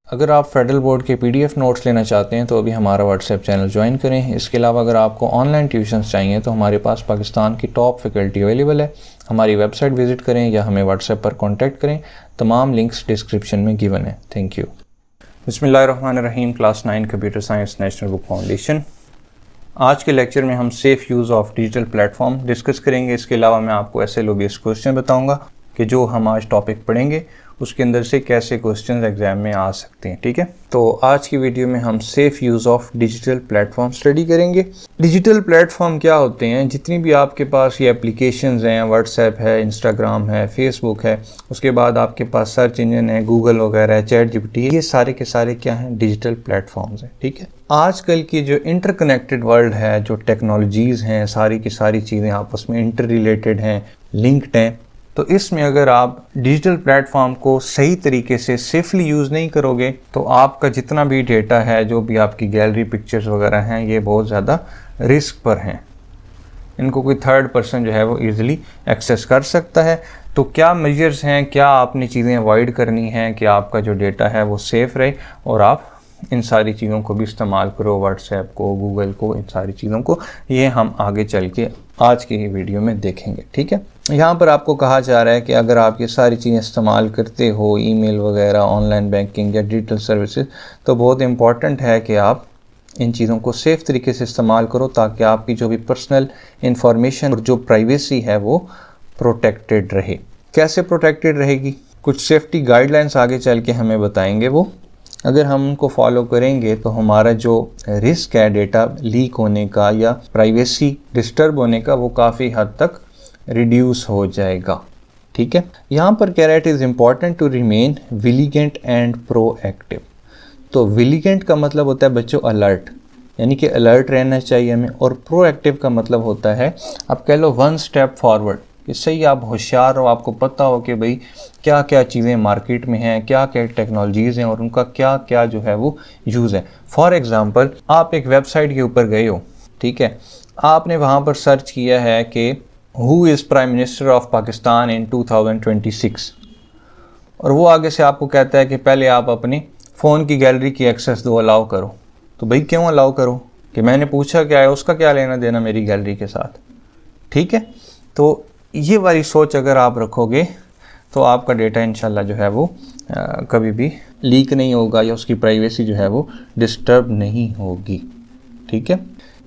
अगर आप federal board के PDF नोट्स लेना चाहते हैं तो अभी हमारा व्हाट्सएप चैनल ज्वाइन करें। इसके अलावा अगर आपको ऑनलाइन ट्यूशन्स चाहिए तो हमारे पास पाकिस्तान की टॉप फैकल्टी अवेलेबल है। हमारी वेबसाइट विज़िट करें या हमें व्हाट्सएप पर कॉन्टैक्ट करें। तमाम लिंक्स डिस्क्रिप्शन में गिवन है। Thank you. बिस्मिल्लाहिर्रहमानिर्रहीम। Class 9 computer science national book foundation. आज के लेक्चर में हम safe use of digital platform discuss करेंगे। इसके अलावा मैं आपको ऐसे लोबियस क्वेश्चन बताऊँगा कि जो हम आज टॉपिक पढ़ेंगे उसके अंदर से कैसे क्वेश्चंस एग्जाम में आ सकते हैं। ठीक है, तो आज की वीडियो में हम safe use of digital platform study करेंगे। डिजिटल प्लेटफॉर्म क्या होते हैं? जितनी भी आपके पास ये एप्लीकेशंस हैं, व्हाट्सएप है, इंस्टाग्राम है, फेसबुक है, उसके बाद आपके पास सर्च इंजन है, गूगल वगैरह है, चैट जीपीटी, ये सारे के सारे क्या हैं? डिजिटल प्लेटफॉर्म्स हैं। ठीक है, आजकल की जो इंटरकनेक्टेड वर्ल्ड है, जो टेक्नोलॉजीज़ हैं, सारी की सारी चीज़ें आपस में इंटर रिलेटेड हैं, लिंक्ड हैं। तो इसमें अगर आप डिजिटल प्लेटफॉर्म को सही तरीके से सेफली यूज़ नहीं करोगे तो आपका जितना भी डेटा है, जो भी आपकी गैलरी पिक्चर्स वगैरह हैं, ये बहुत ज़्यादा रिस्क पर हैं। इनको कोई थर्ड पर्सन जो है वो ईज़िली एक्सेस कर सकता है। तो क्या मेजर्स हैं, क्या आपने चीज़ें अवॉइड करनी हैं कि आपका जो डेटा है वो सेफ़ रहे और आप इन सारी चीज़ों को भी इस्तेमाल करो, व्हाट्सएप को, गूगल को, इन सारी चीज़ों को। ये हम आगे चल के आज की ही वीडियो में देखेंगे। ठीक है, यहाँ पर आपको कहा जा रहा है कि अगर आप ये सारी चीज़ें इस्तेमाल करते हो, ईमेल वगैरह, ऑनलाइन बैंकिंग या डिजिटल सर्विसेज, तो बहुत इम्पॉर्टेंट है कि आप इन चीज़ों को सेफ़ तरीके से इस्तेमाल करो ताकि आपकी जो भी पर्सनल इंफॉर्मेशन और जो प्राइवेसी है वो प्रोटेक्टेड रहे। कैसे प्रोटेक्टेड रहेगी? कुछ सेफ्टी गाइडलाइंस आगे चल के हमें बताएंगे। वो अगर हम उनको फॉलो करेंगे तो हमारा जो रिस्क है डेटा लीक होने का या प्राइवेसी डिस्टर्ब होने का, वो काफ़ी हद तक रिड्यूस हो जाएगा। ठीक है, यहाँ पर कह रहा है it is important to remain vigilant and proactive. तो विजिलेंट का मतलब होता है बच्चों अलर्ट, यानी कि अलर्ट रहना चाहिए हमें। और प्रोएक्टिव का मतलब होता है, आप कह लो वन स्टेप फॉरवर्ड, कि सही आप होशियार हो, आपको पता हो कि भाई क्या क्या चीज़ें मार्केट में हैं, क्या क्या टेक्नोलॉजीज़ हैं और उनका क्या क्या जो है वो यूज़ है। फॉर एग्ज़ाम्पल, आप एक वेबसाइट के ऊपर गए हो, ठीक है, आपने वहाँ पर सर्च किया है कि who is prime minister of Pakistan in 2026, और वो आगे से आपको कहता है कि पहले आप अपनी फ़ोन की गैलरी की एक्सेस दो, अलाउ करो। तो भाई क्यों अलाउ करो? कि मैंने पूछा क्या है, उसका क्या लेना देना मेरी गैलरी के साथ? ठीक है, तो ये वाली सोच अगर आप रखोगे तो आपका डेटा इंशाल्लाह जो है वो कभी भी लीक नहीं होगा या उसकी प्राइवेसी जो है वो डिस्टर्ब नहीं होगी। ठीक है,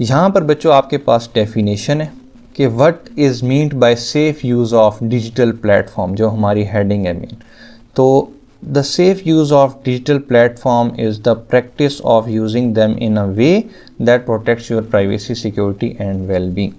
यहाँ पर बच्चों आपके पास डेफिनेशन है कि what is meant by safe use of digital platform, जो हमारी हेडिंग है मेन। तो the safe use of digital platform is the practice of using them in a way that protects your privacy, security and wellbeing.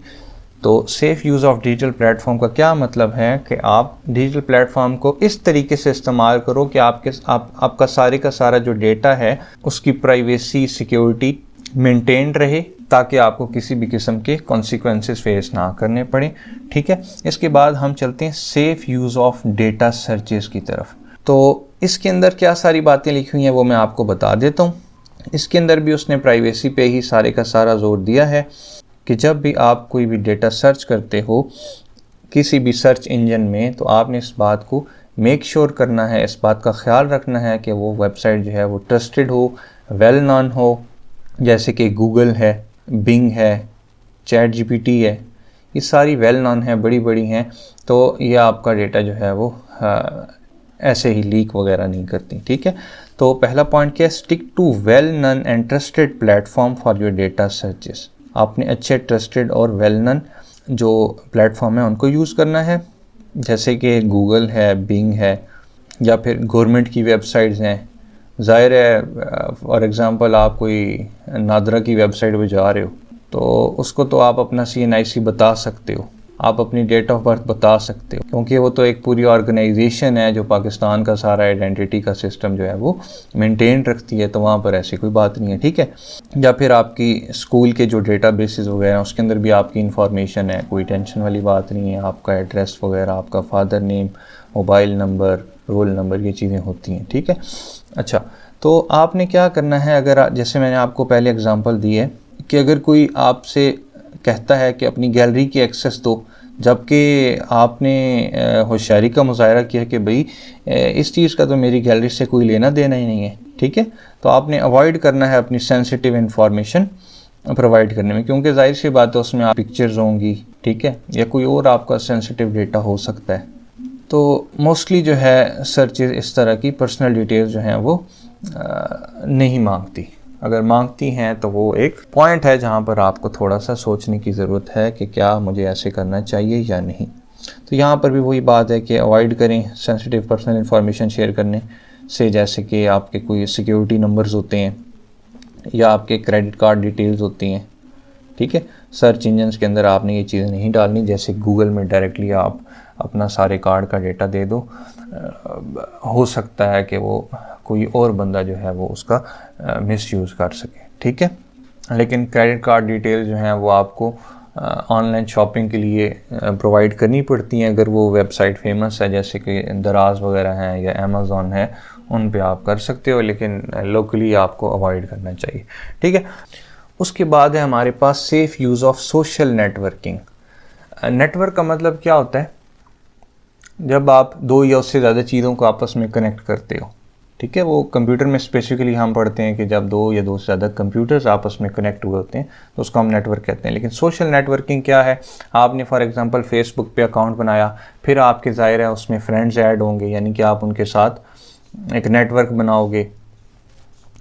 तो safe use of digital platform का क्या मतलब है कि आप डिजिटल प्लेटफॉर्म को इस तरीके से इस्तेमाल करो कि आपका सारे का सारा जो डेटा है उसकी प्राइवेसी, सिक्योरिटी मेंटेन रहे, ताकि आपको किसी भी किस्म के कॉन्सिक्वेंसेस फेस ना करने पड़े। ठीक है, इसके बाद हम चलते हैं safe use of data searches की तरफ। तो इसके अंदर क्या सारी बातें लिखी हुई हैं वो मैं आपको बता देता हूँ। इसके अंदर भी उसने प्राइवेसी पे ही सारे का सारा जोर दिया है कि जब भी आप कोई भी डेटा सर्च करते हो किसी भी सर्च इंजन में, तो आपने इस बात को मेक श्योर करना है, इस बात का ख्याल रखना है कि वो वेबसाइट जो है वो ट्रस्टेड हो, वेल नोन हो, जैसे कि गूगल है, बिंग है, चैट जीपीटी है, ये सारी वेल नोन है, बड़ी बड़ी हैं। तो ये आपका डेटा जो है वो ऐसे ही लीक वगैरह नहीं करती। ठीक है, तो पहला पॉइंट क्या है? Stick to well known and trusted platform for your data searches. आपने अच्छे ट्रस्टेड और वेल नोन जो प्लेटफॉर्म है उनको यूज़ करना है, जैसे कि गूगल है, बिंग है, या फिर गवर्नमेंट की वेबसाइट्स हैं। ज़ाहिर है फॉर एग्ज़ाम्पल आप कोई नादरा की वेबसाइट पे जा रहे हो तो उसको तो आप अपना CNIC बता सकते हो, आप अपनी डेट ऑफ बर्थ बता सकते हो, क्योंकि वो तो एक पूरी ऑर्गेनाइजेशन है जो पाकिस्तान का सारा आइडेंटिटी का सिस्टम जो है वो मेंटेन रखती है, तो वहाँ पर ऐसी कोई बात नहीं है। ठीक है, या फिर आपकी स्कूल के जो डेटा बेसिस वगैरह हैं उसके अंदर भी आपकी इंफॉर्मेशन है, कोई टेंशन वाली बात नहीं है। आपका एड्रेस वगैरह, आपका father name, mobile number, roll number, ये चीज़ें होती हैं। ठीक है, अच्छा, तो आपने क्या करना है, अगर जैसे मैंने आपको पहले एग्जांपल दी है कि अगर कोई आपसे कहता है कि अपनी गैलरी की एक्सेस दो, जबकि आपने होशियारी का मुजाहरा किया कि भाई इस चीज़ का तो मेरी गैलरी से कोई लेना देना ही नहीं है, ठीक है। तो आपने अवॉइड करना है अपनी सेंसिटिव इंफॉर्मेशन प्रोवाइड करने में, क्योंकि जाहिर सी बात है उसमें पिक्चर्स होंगी, ठीक है, या कोई और आपका सेंसिटिव डेटा हो सकता है। तो मोस्टली जो है सर्चेज इस तरह की पर्सनल डिटेल्स जो हैं वो नहीं मांगती। अगर मांगती हैं तो वो एक पॉइंट है जहाँ पर आपको थोड़ा सा सोचने की ज़रूरत है कि क्या मुझे ऐसे करना चाहिए या नहीं। तो यहाँ पर भी वही बात है कि अवॉइड करें सेंसिटिव पर्सनल इंफॉर्मेशन शेयर करने से, जैसे कि आपके कोई सिक्योरिटी नंबर्स होते हैं या आपके क्रेडिट कार्ड डिटेल्स होती हैं, ठीक है। सर्च इंजन्स के अंदर आपने ये चीज़ें नहीं डालनी, जैसे गूगल में डायरेक्टली आप अपना सारे कार्ड का डेटा दे दो, हो सकता है कि वो कोई और बंदा जो है वो उसका मिसयूज़ कर सके, ठीक है। लेकिन क्रेडिट कार्ड डिटेल जो हैं वो आपको ऑनलाइन शॉपिंग के लिए प्रोवाइड करनी पड़ती हैं अगर वो वेबसाइट फेमस है, जैसे कि दराज वगैरह हैं या अमेज़ॉन है, उन पे आप कर सकते हो, लेकिन लोकली आपको अवॉइड करना चाहिए, ठीक है। उसके बाद है हमारे पास safe use of social networking. Network का मतलब क्या होता है? जब आप दो या उससे ज़्यादा चीज़ों को आपस में कनेक्ट करते हो, ठीक है। वो कंप्यूटर में स्पेसिफिकली हम पढ़ते हैं कि जब दो या दो से ज़्यादा कंप्यूटर्स आपस में कनेक्ट हुए होते हैं तो उसको हम नेटवर्क कहते हैं। लेकिन सोशल नेटवर्किंग क्या है? आपने फॉर एग्जांपल फेसबुक पे अकाउंट बनाया, फिर आपके ज़ाहिर है उसमें फ्रेंड्स ऐड होंगे, यानी कि आप उनके साथ एक नेटवर्क बनाओगे,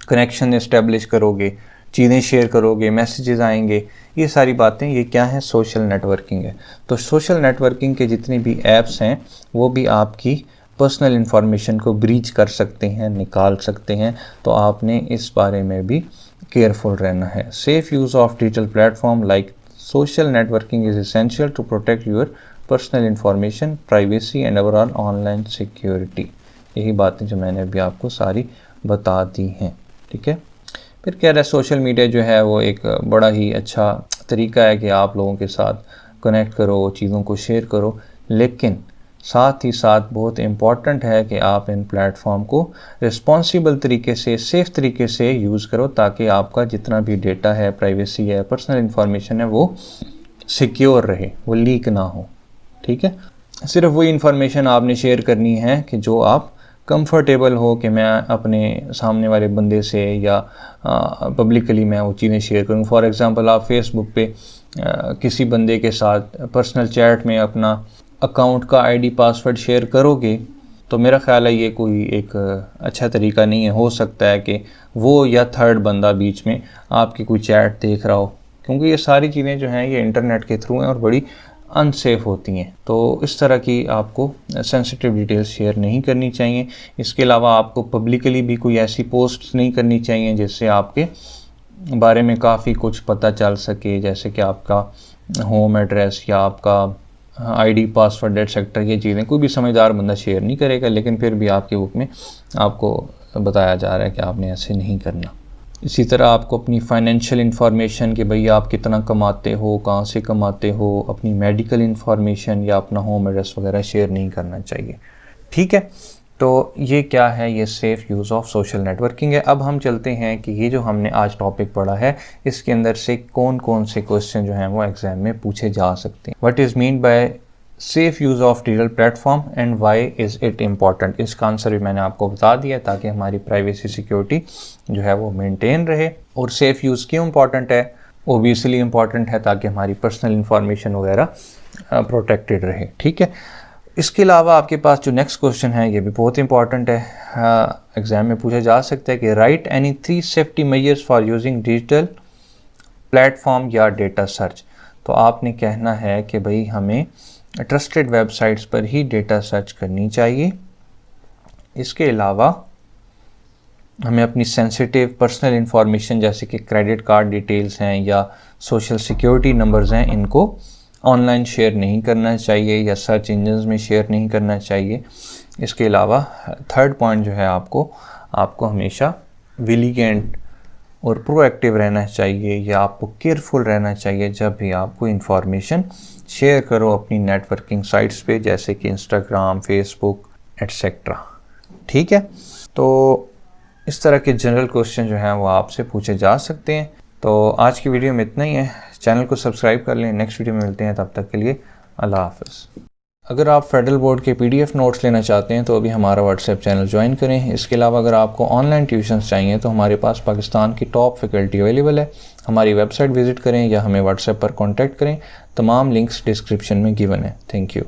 कनेक्शन इस्टेब्लिश करोगे, चीज़ें शेयर करोगे, मैसेजेस आएंगे, ये सारी बातें, ये क्या है? सोशल नेटवर्किंग है। तो सोशल नेटवर्किंग के जितने भी ऐप्स हैं वो भी आपकी पर्सनल इंफॉर्मेशन को ब्रीच कर सकते हैं, निकाल सकते हैं, तो आपने इस बारे में भी केयरफुल रहना है। Safe use of digital platform like social networking is essential to protect your personal information, privacy and overall online security. यही बातें जो मैंने अभी आपको सारी बता दी हैं, ठीक है। फिर कह रहा है सोशल मीडिया जो है वो एक बड़ा ही अच्छा तरीका है कि आप लोगों के साथ कनेक्ट करो, चीज़ों को शेयर करो, लेकिन साथ ही साथ बहुत इम्पॉर्टेंट है कि आप इन प्लेटफॉर्म को रिस्पॉन्सिबल तरीके से, सेफ़ तरीके से यूज़ करो, ताकि आपका जितना भी डेटा है, प्राइवेसी है, पर्सनल इंफॉर्मेशन है, वो सिक्योर रहे, वो लीक ना हो, ठीक है। सिर्फ वही इंफॉर्मेशन आपने शेयर करनी है कि जो आप कंफर्टेबल हो कि मैं अपने सामने वाले बंदे से या पब्लिकली मैं वो चीज़ें शेयर करूँ। फॉर एग्ज़ाम्पल आप फेसबुक पे किसी बंदे के साथ पर्सनल चैट में अपना अकाउंट का आईडी पासवर्ड शेयर करोगे तो मेरा ख़्याल है ये कोई एक अच्छा तरीका नहीं है। हो सकता है कि वो या थर्ड बंदा बीच में आपकी कोई चैट देख रहा हो, क्योंकि ये सारी चीज़ें जो हैं ये इंटरनेट के थ्रू हैं और बड़ी अनसेफ होती हैं। तो इस तरह की आपको सेंसिटिव डिटेल्स शेयर नहीं करनी चाहिए। इसके अलावा आपको पब्लिकली भी कोई ऐसी पोस्ट नहीं करनी चाहिए जिससे आपके बारे में काफ़ी कुछ पता चल सके, जैसे कि आपका होम एड्रेस या आपका आईडी पासवर्ड एटसेट्रा। ये चीज़ें कोई भी समझदार बंदा शेयर नहीं करेगा, लेकिन फिर भी आपकी बुक में आपको बताया जा रहा है कि आपने ऐसे नहीं करना। इसी तरह आपको अपनी फाइनेंशियल इन्फॉर्मेशन कि भाई आप कितना कमाते हो, कहाँ से कमाते हो, अपनी मेडिकल इन्फॉर्मेशन या अपना होम एड्रेस वगैरह शेयर नहीं करना चाहिए, ठीक है। तो ये क्या है? ये safe use of social networking है। अब हम चलते हैं कि ये जो हमने आज टॉपिक पढ़ा है इसके अंदर से कौन कौन से क्वेश्चन जो हैं वो एग्ज़ाम में पूछे जा सकते हैं। What is mean by safe use of digital platform and why is it important. इसका आंसर भी मैंने आपको बता दिया ताकि हमारी प्राइवेसी सिक्योरिटी जो है वो मेंटेन रहे। और सेफ़ यूज़ क्यों इम्पॉर्टेंट है? ओबियसली इम्पॉर्टेंट है ताकि हमारी पर्सनल इंफॉर्मेशन वगैरह प्रोटेक्टेड रहे, ठीक है। इसके अलावा आपके पास जो नेक्स्ट क्वेश्चन है ये भी बहुत इंपॉर्टेंट है, एग्ज़ाम में पूछा जा सकता है कि right any 3 safety measures for using digital platform या डेटा सर्च। तो आपने कहना है कि भाई हमें ट्रस्टेड वेबसाइट्स पर ही डेटा सर्च करनी चाहिए। इसके अलावा हमें अपनी सेंसिटिव पर्सनल इंफॉर्मेशन जैसे कि क्रेडिट कार्ड डिटेल्स हैं या सोशल सिक्योरिटी नंबर्स हैं, इनको ऑनलाइन शेयर नहीं करना चाहिए या सर्च इंजन्स में शेयर नहीं करना चाहिए। इसके अलावा थर्ड पॉइंट जो है आपको हमेशा विजिलेंट और प्रोएक्टिव रहना चाहिए या आपको केयरफुल रहना चाहिए जब भी आपको इंफॉर्मेशन शेयर करो अपनी नेटवर्किंग साइट्स पे, जैसे कि इंस्टाग्राम, फेसबुक एटसेट्रा, ठीक है। तो इस तरह के जनरल क्वेश्चन जो हैं वो आपसे पूछे जा सकते हैं। तो आज की वीडियो में इतना ही है। चैनल को सब्सक्राइब कर लें। नेक्स्ट वीडियो में मिलते हैं, तब तक के लिए अल्लाह हाफ़िज़। अगर आप फेडरल बोर्ड के PDF नोट्स लेना चाहते हैं तो अभी हमारा व्हाट्सएप चैनल ज्वाइन करें। इसके अलावा अगर आपको ऑनलाइन ट्यूशन्स चाहिए तो हमारे पास पाकिस्तान की टॉप फैकल्टी अवेलेबल है। हमारी वेबसाइट विज़िट करें या हमें व्हाट्सएप पर कॉन्टैक्ट करें। तमाम लिंक्स डिस्क्रिप्शन में गिवन है। Thank you.